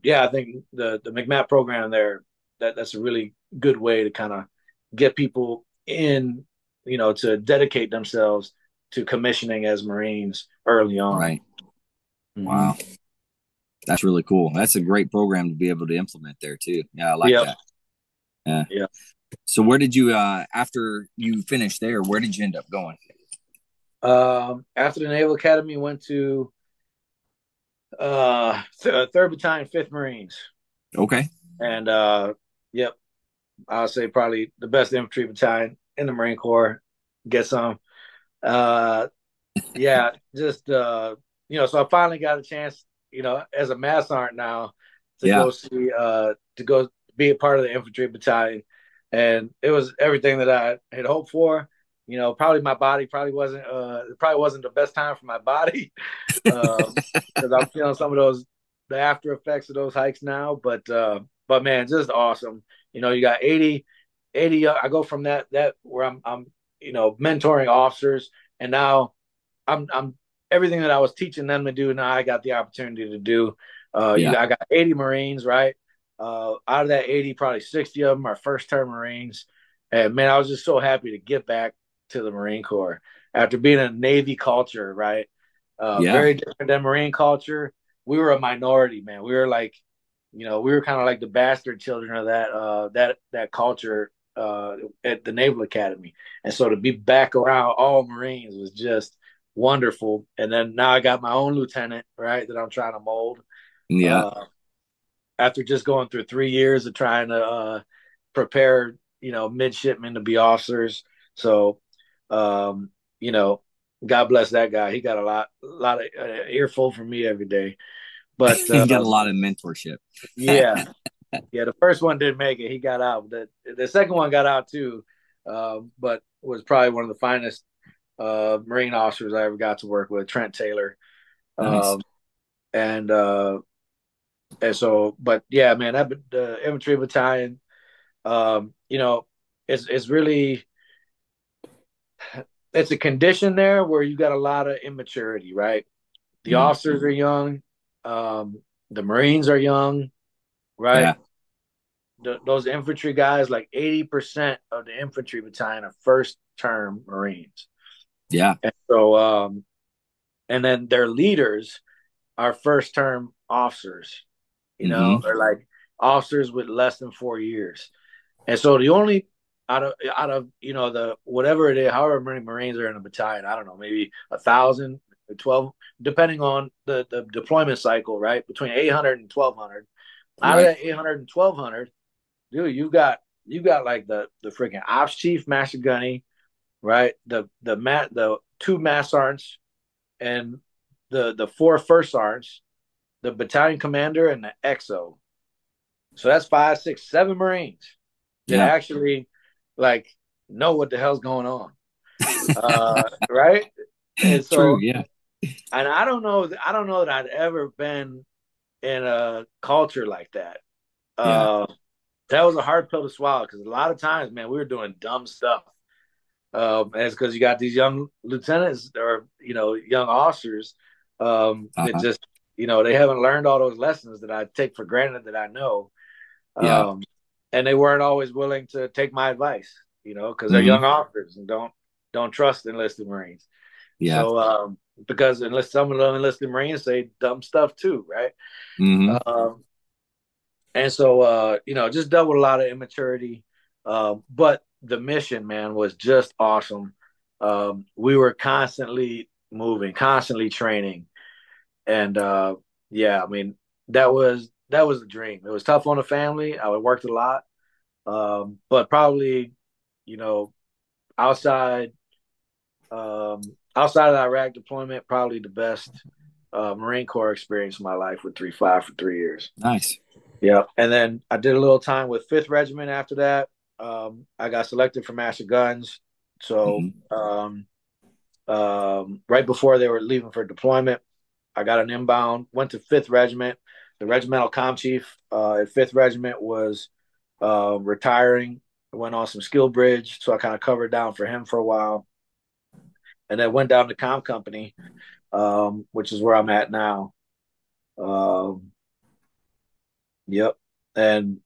yeah, I think the McMath program there, that's a really good way to kind of get people in, to dedicate themselves to commissioning as Marines early on. Right. Mm-hmm. Wow. That's really cool. That's a great program to be able to implement there too. Yeah, I like Yep. that. Yeah. Yeah. So where did you after you finished there, where did you end up going? After the Naval Academy, went to Third Battalion, Fifth Marines, Okay. and yep, I'll say probably the best infantry battalion in the Marine Corps. Get some. Uh, yeah, just so I finally got a chance, as a mass sergeant now, to Yeah. go see to go be a part of the infantry battalion, and it was everything that I had hoped for. Probably my body probably wasn't the best time for my body, because I'm feeling some of the after effects of those hikes now. But man, just awesome. You got 80. I go from that where I'm mentoring officers, and now I'm everything that I was teaching them to do. Now I got the opportunity to do. Yeah. I got 80 Marines, right? Out of that 80, probably 60 of them are first term Marines. And man, I was just so happy to get back to the Marine Corps after being a Navy culture, right? Yeah. Very different than Marine culture. We were a minority, man. We were like, we were kind of like the bastard children of that culture at the Naval Academy. And so to be back around all Marines was just wonderful. And then now I got my own lieutenant, right, that I'm trying to mold. Yeah. Uh, After just going through 3 years of trying to prepare, midshipmen to be officers. So, um, you know, God bless that guy. He got a lot of earful from me every day. But You got a lot of mentorship. yeah, yeah, the first one didn't make it. He got out. The second one got out too, but was probably one of the finest Marine officers I ever got to work with, Trent Taylor. Nice. Um, and but yeah, man, the infantry battalion, you know, it's really it's a condition there where you got a lot of immaturity, right? The Mm. officers are young, the Marines are young, right? Yeah. Those infantry guys, like 80% of the infantry battalion are first term Marines. Yeah. And so, and then their leaders are first term officers, Mm-hmm. or like officers with less than 4 years. And so the only out of the whatever it is, however many Marines are in a battalion, I don't know, maybe 1,000, 12, depending on the deployment cycle, right? Between 800 and 1,200. Out of Right. that 800 and 1,200, dude, you got like the freaking ops chief, master gunny, right? The two mass sergeants and the four first sergeants, the battalion commander, and the XO. So that's five, six, seven Marines that Yeah. actually like know what the hell's going on. Right? And True. so, Yeah. and I don't know that I'd ever been in a culture like that. Yeah. Uh, that was a hard pill to swallow because a lot of times, man, we were doing dumb stuff. And it's because you got these young lieutenants or young officers that Uh-huh. just they haven't learned all those lessons that I take for granted that I know. Yeah. And they weren't always willing to take my advice, because they're Hmm. young officers and don't trust enlisted Marines. Yeah. So because unless some of the enlisted Marines say dumb stuff too, right? Hmm. Um, and so just dealt with a lot of immaturity. But the mission, man, was just awesome. We were constantly moving, constantly training, and yeah, I mean that was the dream. It was tough on the family. I worked a lot, but probably you know outside outside of the Iraq deployment, probably the best Marine Corps experience of my life with 3-5 for 3 years. Nice. Yeah, and then I did a little time with Fifth Regiment after that. I got selected for Master Guns, so Hmm. right before they were leaving for deployment, I got an inbound. Went to Fifth Regiment. The regimental com chief at Fifth Regiment was retiring. I went on some skill bridge, so I kind of covered down for him for a while, and then went down to com company, which is where I'm at now. Um, yep, and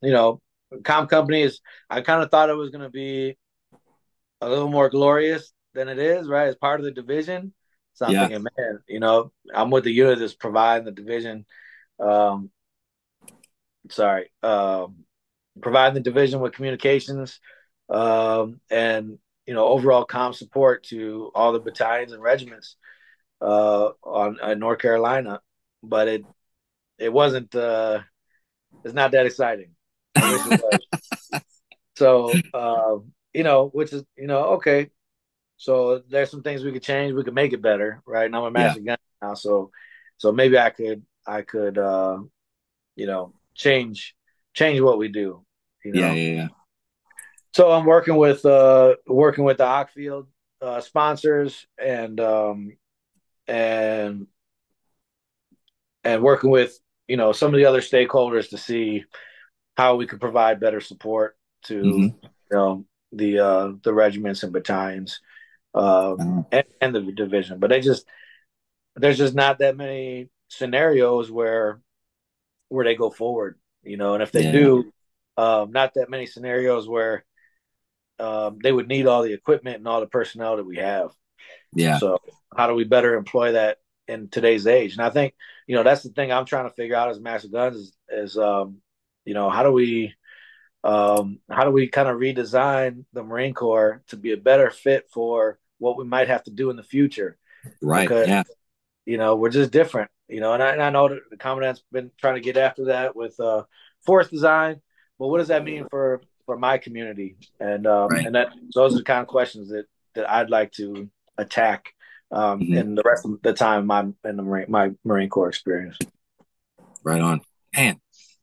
you know, comp company is. I kind of thought it was going to be a little more glorious than it is, right? As part of the division. So I'm Yeah. thinking, man, I'm with the unit that's providing the division. Um, sorry, providing the division with communications, and overall comm support to all the battalions and regiments on North Carolina. But it wasn't. It's not that exciting. I wish it was. So, which is, okay. So there's some things we could change. We could make it better, right? And I'm a Yeah. master gun now, so maybe I could, change what we do, you Yeah. know. Yeah. Yeah. So I'm working with the Ockfield sponsors and and working with some of the other stakeholders to see how we could provide better support to Hmm. the regiments and battalions and the division. But there's just not that many scenarios where they go forward, and if they Yeah. do, not that many scenarios where they would need all the equipment and all the personnel that we have. Yeah. So how do we better employ that in today's age? And I think that's the thing I'm trying to figure out as Master Guns is how do we kind of redesign the Marine Corps to be a better fit for what we might have to do in the future? Right. Because Yeah. we're just different, and I know that the commandant's been trying to get after that with force design, but what does that mean for my community? Right. And that those are the kind of questions that I'd like to attack Hmm. in the rest of the time in my Marine Corps experience. Right on. Man,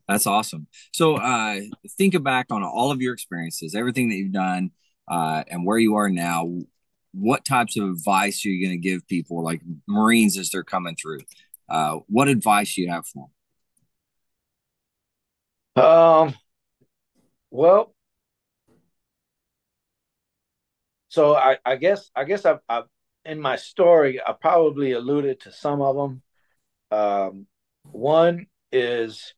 that's awesome. So think back on all of your experiences, everything that you've done, and where you are now. What types of advice are you going to give people, like Marines, as they're coming through? What advice do you have for Um, well, so I guess I've in my story I probably alluded to some of them. One is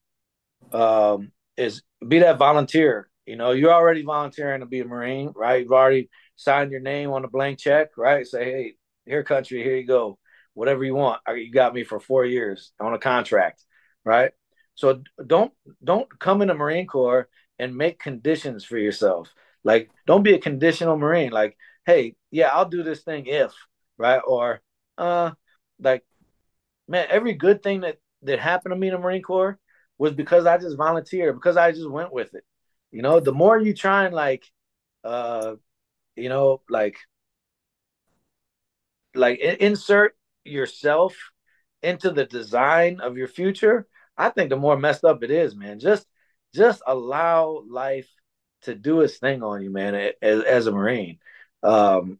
be that volunteer. You're already volunteering to be a Marine, right? You've already signed your name on a blank check, right? Say, hey, here, country, here you go. Whatever you want. You got me for 4 years on a contract, right? So don't come in the Marine Corps and make conditions for yourself. Like, don't be a conditional Marine. Like, hey, yeah, I'll do this thing if, right? Or, uh, like, man, every good thing that happened to me in the Marine Corps was because I just volunteered, because I just went with it. The more you try and uh, you know, like insert yourself into the design of your future, I think the more messed up it is, man. Just allow life to do its thing on you, man, as a Marine. Um,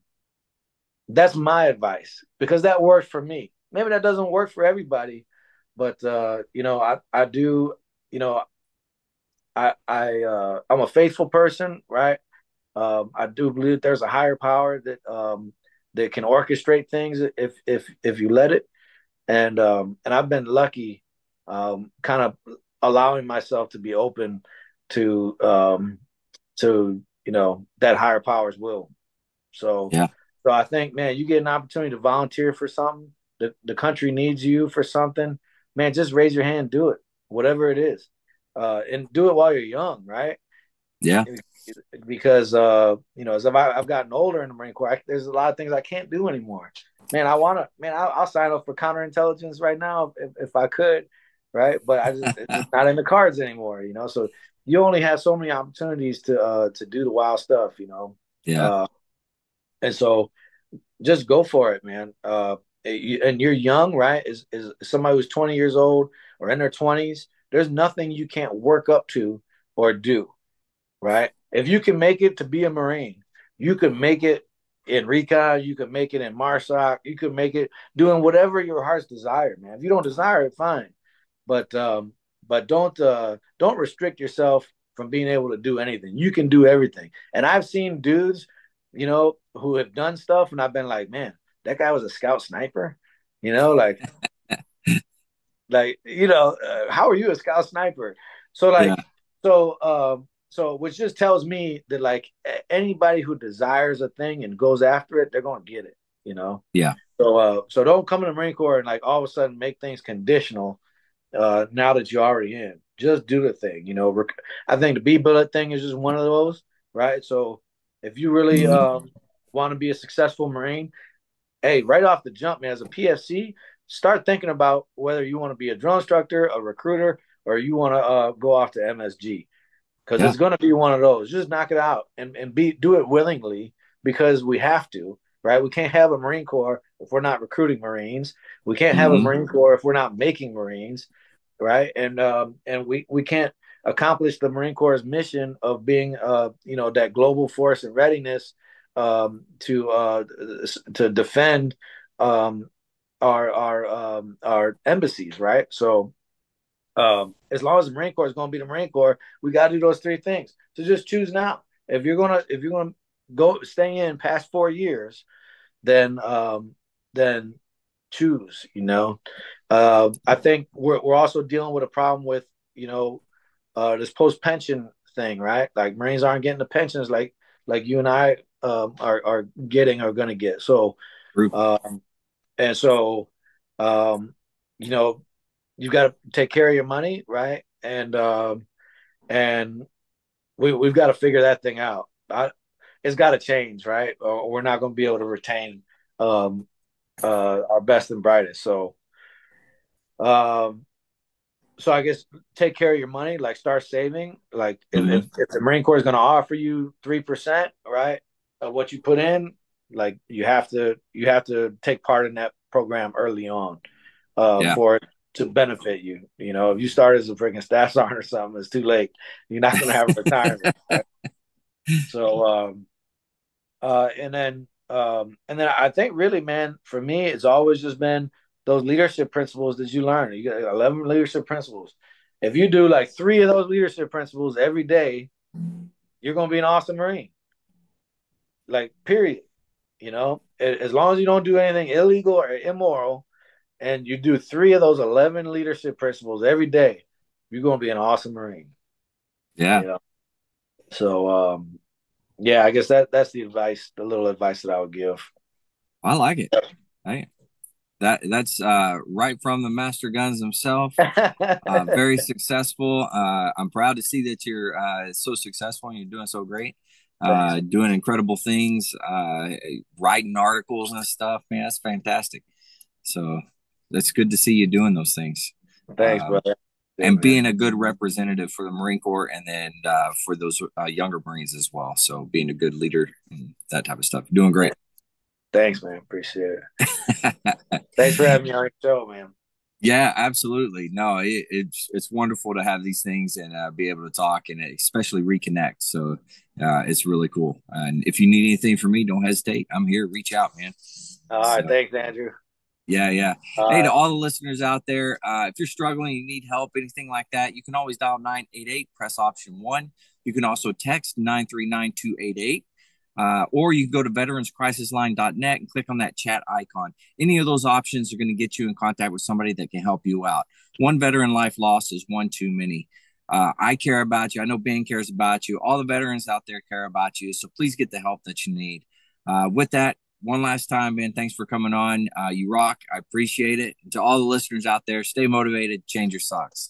that's my advice because that worked for me. Maybe that doesn't work for everybody, but I do, you know, I'm a faithful person, right? I do believe there's a higher power that can orchestrate things if you let it. And I've been lucky, kind of allowing myself to be open to that higher power's will. So Yeah. so I think, man, you get an opportunity to volunteer for something, the country needs you for something, man, just raise your hand, do it, whatever it is, and do it while you're young, right? Yeah. Because as I've gotten older in the Marine Corps, there's a lot of things I can't do anymore. Man, I'll sign up for counterintelligence right now if I could, right? But it's just not in the cards anymore, So you only have so many opportunities to do the wild stuff, Yeah. uh, and so just go for it, man. And you're young, right? Is somebody who's 20 years old or in their 20s? There's nothing you can't work up to or do, right? If you can make it to be a Marine, you could make it in recon, you could make it in MARSOC, you could make it doing whatever your heart's desire, man. If you don't desire it, fine. But don't restrict yourself from being able to do anything. You can do everything. And I've seen dudes, who have done stuff, and I've been like, man, that guy was a scout sniper, you know, like how are you a scout sniper? So Yeah. so which just tells me that like anybody who desires a thing and goes after it, they're going to get it. Yeah. So don't come in the Marine Corps and like all of a sudden make things conditional, now that you're already in. Just do the thing. I think the B bullet thing is just one of those, right? So if you really Mhm. want to be a successful Marine, hey, right off the jump, man, as a PFC, start thinking about whether you want to be a drill instructor, a recruiter, or you want to go off to MSG, because Yeah. it's going to be one of those. Just knock it out and do it willingly, because we have to, right? We can't have a Marine Corps if we're not recruiting Marines. We can't have a Mhm. Marine Corps if we're not making Marines, right? And we can't accomplish the Marine Corps' mission of being that global force and readiness, to defend um, our embassies, right? So as long as the Marine Corps is going to be the Marine Corps, we got to do those three things. So just choose now. If you're gonna go stay in past 4 years, then choose. I think we're also dealing with a problem with this post pension thing, right? Like Marines aren't getting the pensions like you and I are getting or going to get. So True. um, and so um, you know you've got to take care of your money, right? And we've got to figure that thing out. It's got to change, right? Or we're not going to be able to retain um, our best and brightest. Um, so I guess take care of your money, like start saving. Like if, Mhm. if, if the Marine Corps is going to offer you 3%, right, of what you put in, like you have to take part in that program early on, Yeah. for it to benefit you. If you start as a freaking staff sergeant or something, it's too late. You're not going to have a retirement. Right? So and then I think really, man, for me, it's always just been those leadership principles that you learn. You got 11 leadership principles. If you do like three of those leadership principles every day, you're going to be an awesome Marine. Like, period. As long as you don't do anything illegal or immoral, and you do three of those 11 leadership principles every day, you're going to be an awesome Marine. Yeah. You know. So yeah, I guess that's the little advice that I would give. I like it. Hey, That's right from the master guns himself. Very successful. I'm proud to see that you're so successful and you're doing so great. Thanks. Doing incredible things, writing articles and stuff. Man, that's fantastic. So that's good to see you doing those things. Thanks, brother. And being a good representative for the Marine Corps, and then for those younger Marines as well. So being a good leader and that type of stuff. Doing great. Thanks, man. Appreciate it. Thanks for having me on your show, man. Yeah, absolutely. No, it's wonderful to have these things and be able to talk and especially reconnect. So it's really cool. And if you need anything from me, don't hesitate. I'm here. Reach out, man. All right, thanks, Andrew. Yeah. Hey, to all the listeners out there, if you're struggling, you need help, anything like that, you can always dial 988, press option 1. You can also text 939-288. Or you can go to veteranscrisisline.net and click on that chat icon. Any of those options are going to get you in contact with somebody that can help you out. One veteran life lost is one too many. I care about you. I know Ben cares about you. All the veterans out there care about you. So please get the help that you need. With that, one last time, Ben, thanks for coming on. You rock. I appreciate it. And to all the listeners out there, stay motivated, change your socks.